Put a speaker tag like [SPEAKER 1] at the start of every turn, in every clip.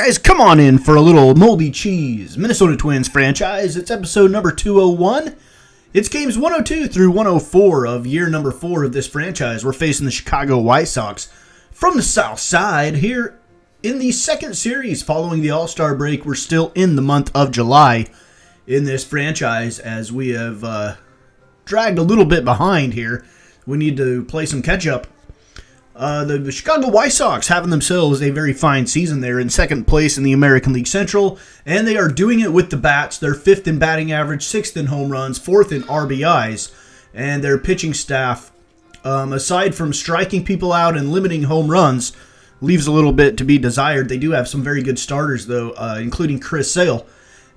[SPEAKER 1] guys, come on in for a little moldy cheese Minnesota Twins franchise. It's episode number 201. It's games 102 through 104 of year number 4 of this franchise. We're facing the Chicago White Sox from the south side here in the second series following the All-Star break. We're still in the month of July in this franchise as we have dragged a little bit behind here. We need to play some catch-up. The Chicago White Sox having themselves a very fine season there in second place in the American League Central, and they are doing it with the bats. They're 5th in batting average, 6th in home runs, 4th in RBIs, and their pitching staff, aside from striking people out and limiting home runs, leaves a little bit to be desired. They do have some very good starters, though, including Chris Sale.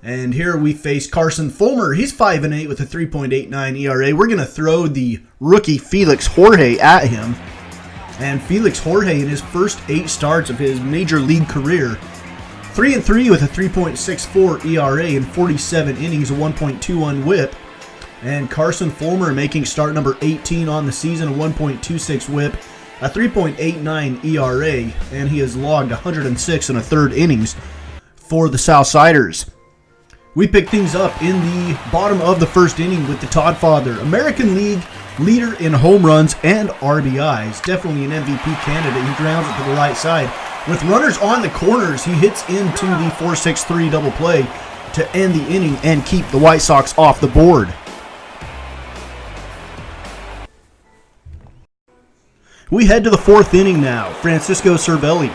[SPEAKER 1] And here we face Carson Fulmer. He's 5-8 with a 3.89 ERA. We're going to throw the rookie Felix Jorge at him. And Felix Jorge, in his first 8 starts of his major league career, 3-3 with a 3.64 ERA in 47 innings, a 1.21 whip. And Carson Fulmer making start number 18 on the season, a 1.26 whip, a 3.89 ERA, and he has logged 106 and a third innings for the Southsiders. We pick things up in the bottom of the first inning with the Todd Father, American League leader in home runs and RBIs. Definitely an MVP candidate. He grounds it to the right side. With runners on the corners, he hits into the 4-6-3 double play to end the inning and keep the White Sox off the board. We head to the 4th inning now. Francisco Cervelli,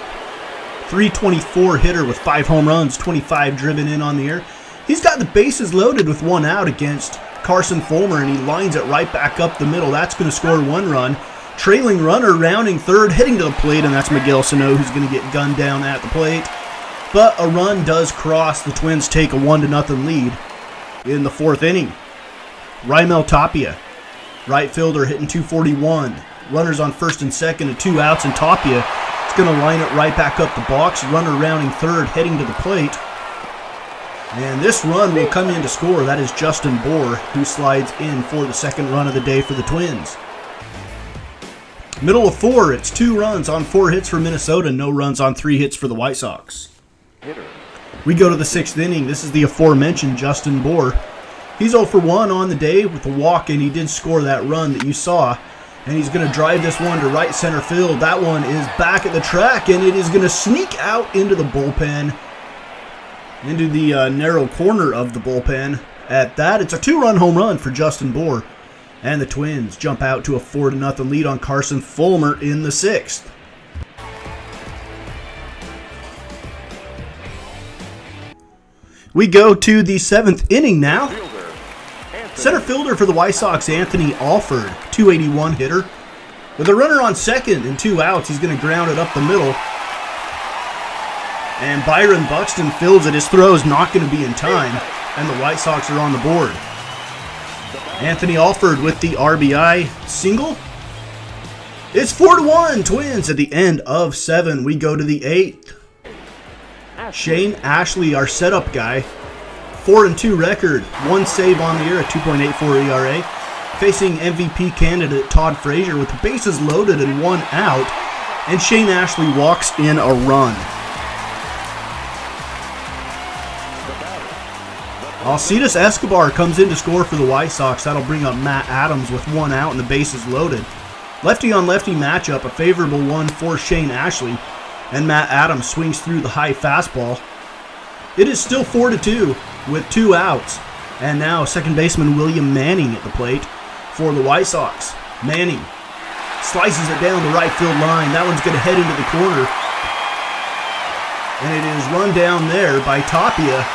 [SPEAKER 1] 324 hitter with 5 home runs, 25 driven in on the year. He's got the bases loaded with 1 out against Carson Fulmer, and he lines it right back up the middle. That's going to score 1 run. Trailing runner rounding third, heading to the plate, and that's Miguel Sano, who's going to get gunned down at the plate. But a run does cross. The Twins take a 1-0 lead in the 4th inning. Raimel Tapia, right fielder, hitting 241. Runners on first and second and 2 outs, and Tapia is going to line it right back up the box. Runner rounding third, heading to the plate. And this run will come in to score. That is Justin Bour, who slides in for the second run of the day for the Twins. Middle of 4, it's 2 runs on 4 hits for Minnesota, no runs on 3 hits for the White Sox. We go to the 6th inning. This is the aforementioned Justin Bour. He's 0 for 1 on the day with a walk, and he did score that run that you saw. And he's going to drive this one to right center field. That one is back at the track, and it is going to sneak out into the bullpen. Into the narrow corner of the bullpen. At that, it's a 2-run home run for Justin Bour. And the Twins jump out to a 4-0 lead on Carson Fulmer in the 6th. We go to the 7th inning now. Center fielder for the White Sox, Anthony Alford, 281 hitter. With a runner on second and 2 outs, he's going to ground it up the middle. And Byron Buxton fields it. His throw is not going to be in time, and the White Sox are on the board. Anthony Alford with the RBI single. It's 4-1 Twins at the end of 7. We go to the 8th. Shane Ashley, our setup guy, 4-2 record, 1 save on the year, a 2.84 ERA. Facing MVP candidate Todd Frazier with the bases loaded and 1 out, and Shane Ashley walks in a run. Alcides Escobar comes in to score for the White Sox. That'll bring up Matt Adams with 1 out and the bases loaded. Lefty-on-lefty matchup, a favorable one for Shane Ashley. And Matt Adams swings through the high fastball. It is still 4-2 with 2 outs. And now second baseman William Manning at the plate for the White Sox. Manning slices it down the right field line. That one's going to head into the corner. And it is run down there by Tapia.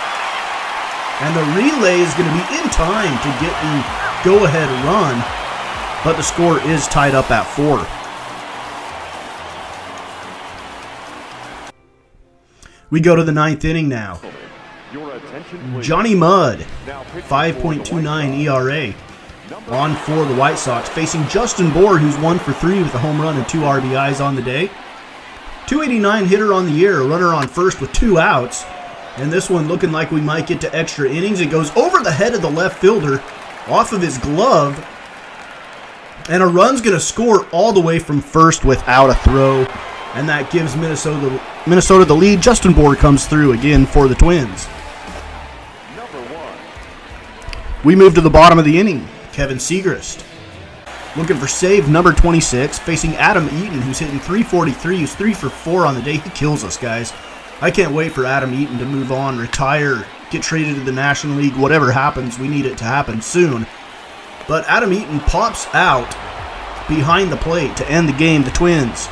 [SPEAKER 1] And the relay is going to be in time to get the go-ahead run, but the score is tied up at 4. We go to the 9th inning now. Johnny Mudd, 5.29 ERA on for the White Sox, facing Justin Bour, who's 1 for 3 with a home run and 2 RBIs on the day. 289 hitter on the year, a runner on first with 2 outs. And this one looking like we might get to extra innings. It goes over the head of the left fielder, off of his glove. And a run's going to score all the way from first without a throw. And that gives Minnesota Minnesota the lead. Justin Bohr comes through again for the Twins. We move to the bottom of the inning. Kevin Segrist looking for save number 26, facing Adam Eaton, who's hitting .343, who's 3 for 4 on the day. He kills us, guys. I can't wait for Adam Eaton to move on, retire, get traded to the National League, whatever happens. We need it to happen soon. But Adam Eaton pops out behind the plate to end the game. The Twins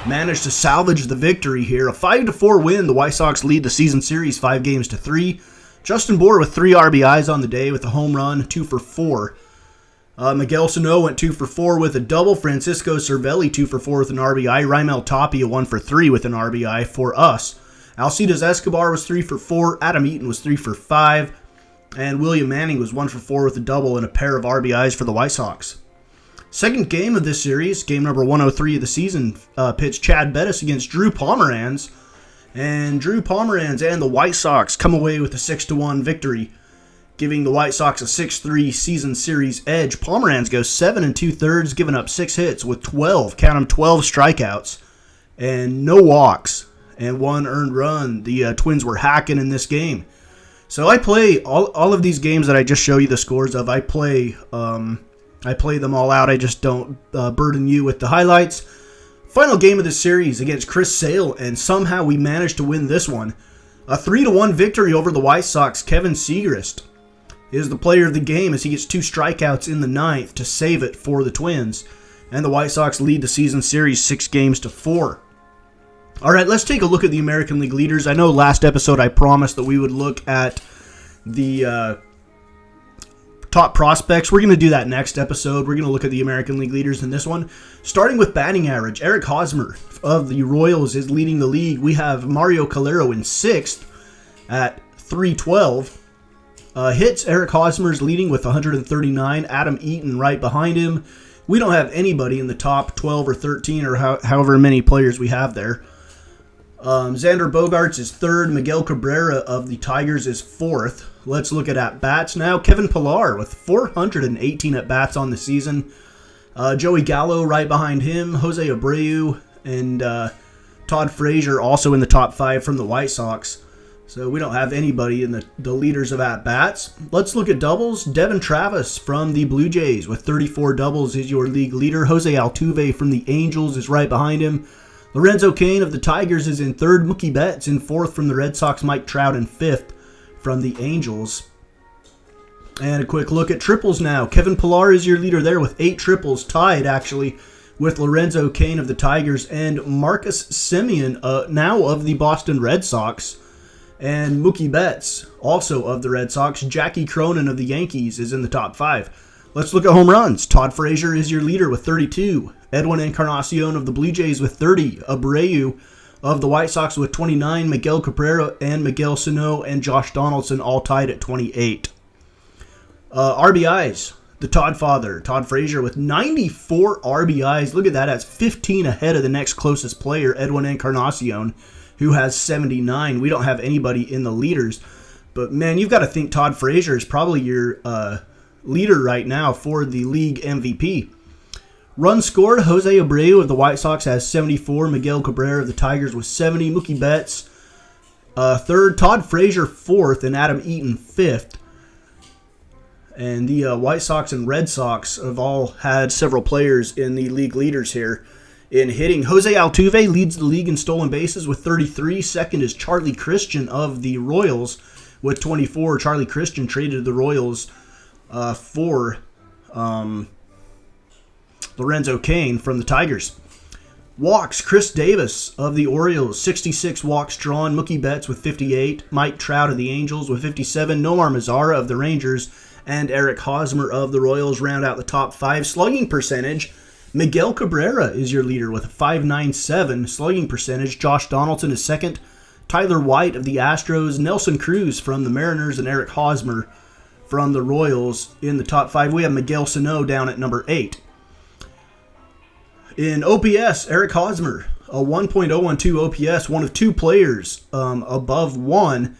[SPEAKER 1] managed to salvage the victory here. A 5-4 win. The White Sox lead the season series 5-3. Justin Bohr with 3 RBIs on the day with a home run, 2 for 4. Miguel Sano went 2 for 4 with a double. Francisco Cervelli 2 for 4 with an RBI. Raimel Tapia 1 for 3 with an RBI for us. Alcides Escobar was 3 for 4. Adam Eaton was 3 for 5. And William Manning was 1 for 4 with a double and a pair of RBIs for the White Sox. Second game of this series, game number 103 of the season, pitched Chad Bettis against Drew Pomeranz. And Drew Pomeranz and the White Sox come away with a 6-1 victory, giving the White Sox a 6-3 season series edge. Pomeranz goes 7 2/3, giving up 6 hits with 12 strikeouts, and no walks, and 1 earned run. The Twins were hacking in this game. So I play all of these games that I just show you the scores of. I play them all out. I just don't burden you with the highlights. Final game of the series against Chris Sale, and somehow we managed to win this one. A 3-1 victory over the White Sox. Kevin Segrist is the player of the game as he gets 2 strikeouts in the 9th to save it for the Twins. And the White Sox lead the season series 6-4. All right, let's take a look at the American League leaders. I know last episode I promised that we would look at the top prospects. We're going to do that next episode. We're going to look at the American League leaders in this one. Starting with batting average, Eric Hosmer of the Royals is leading the league. We have Mario Calero in 6th at .312. Hits, Eric Hosmer's leading with 139. Adam Eaton right behind him. We don't have anybody in the top 12 or 13 or however many players we have there. Xander Bogaerts is 3rd. Miguel Cabrera of the Tigers is 4th. Let's look at at-bats now. Kevin Pillar with 418 at-bats on the season. Joey Gallo right behind him. Jose Abreu and Todd Frazier also in the top 5 from the White Sox. So we don't have anybody in the leaders of at-bats. Let's look at doubles. Devin Travis from the Blue Jays with 34 doubles is your league leader. Jose Altuve from the Angels is right behind him. Lorenzo Cain of the Tigers is in 3rd. Mookie Betts in 4th from the Red Sox. Mike Trout in 5th from the Angels. And a quick look at triples now. Kevin Pillar is your leader there with 8 triples, tied actually with Lorenzo Cain of the Tigers and Marcus Semien now of the Boston Red Sox. And Mookie Betts, also of the Red Sox. Jackie Cronin of the Yankees is in the top 5. Let's look at home runs. Todd Frazier is your leader with 32. Edwin Encarnacion of the Blue Jays with 30. Abreu of the White Sox with 29. Miguel Cabrera and Miguel Sano and Josh Donaldson all tied at 28. RBIs, the Todd father, Todd Frazier with 94 RBIs. Look at that. That's 15 ahead of the next closest player, Edwin Encarnacion, who has 79. We don't have anybody in the leaders. But, man, you've got to think Todd Frazier is probably your leader right now for the league MVP. Runs scored, Jose Abreu of the White Sox has 74. Miguel Cabrera of the Tigers with 70. Mookie Betts 3rd. Todd Frazier 4th. And Adam Eaton 5th. And the White Sox and Red Sox have all had several players in the league leaders here. In hitting, Jose Altuve leads the league in stolen bases with 33. Second is Charlie Christian of the Royals with 24. Charlie Christian traded to the Royals for Lorenzo Cain from the Tigers. Walks, Chris Davis of the Orioles, 66 walks drawn. Mookie Betts with 58. Mike Trout of the Angels with 57. Nomar Mazara of the Rangers and Eric Hosmer of the Royals round out the top 5. Slugging percentage, Miguel Cabrera is your leader with a .597 slugging percentage. Josh Donaldson is 2nd. Tyler White of the Astros, Nelson Cruz from the Mariners, and Eric Hosmer from the Royals in the top 5. We have Miguel Sano down at number 8. In OPS, Eric Hosmer, a 1.012 OPS, one of 2 players above 1.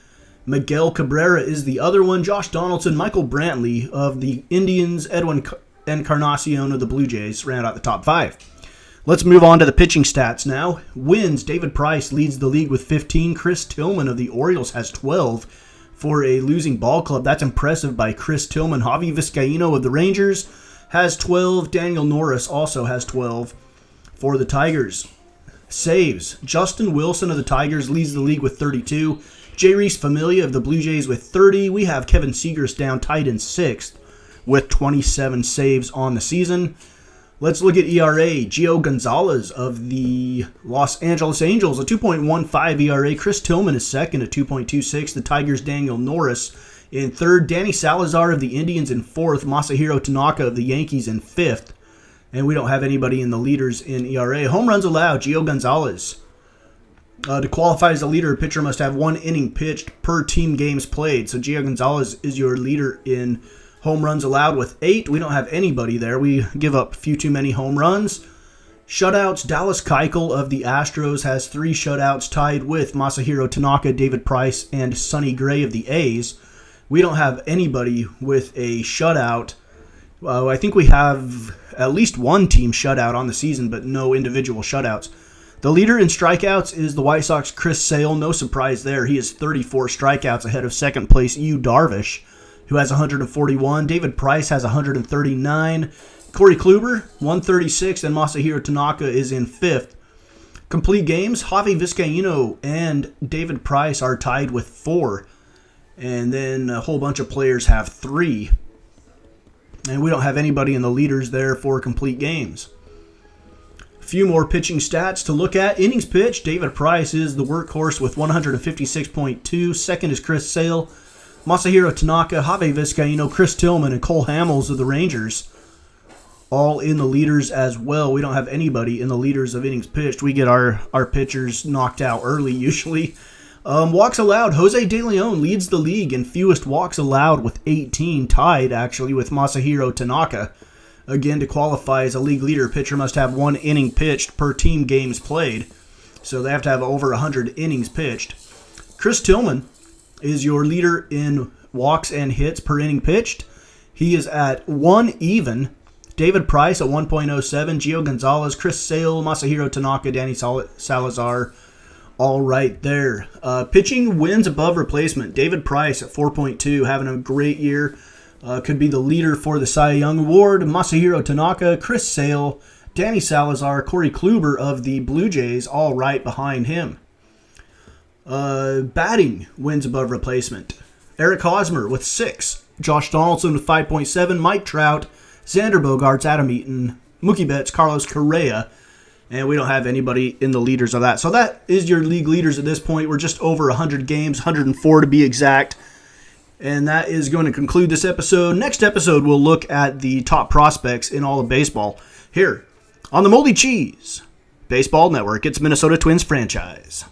[SPEAKER 1] Miguel Cabrera is the other one. Josh Donaldson, Michael Brantley of the Indians, Edwin Encarnacion of the Blue Jays round out the top 5. Let's move on to the pitching stats now. Wins, David Price leads the league with 15. Chris Tillman of the Orioles has 12 for a losing ball club. That's impressive by Chris Tillman. Javi Vizcaino of the Rangers has 12. Daniel Norris also has 12 for the Tigers. Saves, Justin Wilson of the Tigers leads the league with 32. J. Reese Familia of the Blue Jays with 30. We have Kevin Segars down tied in 6th with 27 saves on the season. Let's look at ERA. Gio Gonzalez of the Los Angeles Angels, a 2.15 ERA. Chris Tillman is second at 2.26. The Tigers' Daniel Norris in third. Danny Salazar of the Indians in fourth. Masahiro Tanaka of the Yankees in fifth. And we don't have anybody in the leaders in ERA. Home runs allowed. Gio Gonzalez. To qualify as a leader, a pitcher must have 1 inning pitched per team games played. So Gio Gonzalez is your leader in home runs allowed with 8. We don't have anybody there. We give up a few too many home runs. Shutouts, Dallas Keuchel of the Astros has 3 shutouts tied with Masahiro Tanaka, David Price, and Sonny Gray of the A's. We don't have anybody with a shutout. I think we have at least one team shutout on the season, but no individual shutouts. The leader in strikeouts is the White Sox Chris Sale. No surprise there. He has 34 strikeouts ahead of second place Yu Darvish, who has 141. David Price has 139. Corey Kluber, 136, and Masahiro Tanaka is in 5th. Complete games, Javi Vizcaino and David Price are tied with 4. And then a whole bunch of players have 3. And we don't have anybody in the leaders there for complete games. A few more pitching stats to look at. Innings pitched, David Price is the workhorse with 156.2. Second is Chris Sale. Masahiro Tanaka, Javi Vizcaino, Chris Tillman, and Cole Hamels of the Rangers, all in the leaders as well. We don't have anybody in the leaders of innings pitched. We get our pitchers knocked out early usually. Walks allowed, Jose De Leon leads the league in fewest walks allowed with 18, tied actually with Masahiro Tanaka. Again, to qualify as a league leader, a pitcher must have 1 inning pitched per team games played. So they have to have over 100 innings pitched. Chris Tillman is your leader in walks and hits per inning pitched. He is at 1 even. David Price at 1.07. Gio Gonzalez, Chris Sale, Masahiro Tanaka, Danny Salazar, all right there. Pitching wins above replacement. David Price at 4.2, having a great year. Could be the leader for the Cy Young Award. Masahiro Tanaka, Chris Sale, Danny Salazar, Corey Kluber of the Blue Jays, all right behind him. Batting wins above replacement. Eric Hosmer with 6. Josh Donaldson with 5.7. Mike Trout, Xander Bogaerts, Adam Eaton, Mookie Betts, Carlos Correa. And we don't have anybody in the leaders of that. So that is your league leaders at this point. We're just over 100 games, 104 to be exact. And that is going to conclude this episode. Next episode, we'll look at the top prospects in all of baseball here on the Moldy Cheese Baseball Network. It's Minnesota Twins franchise.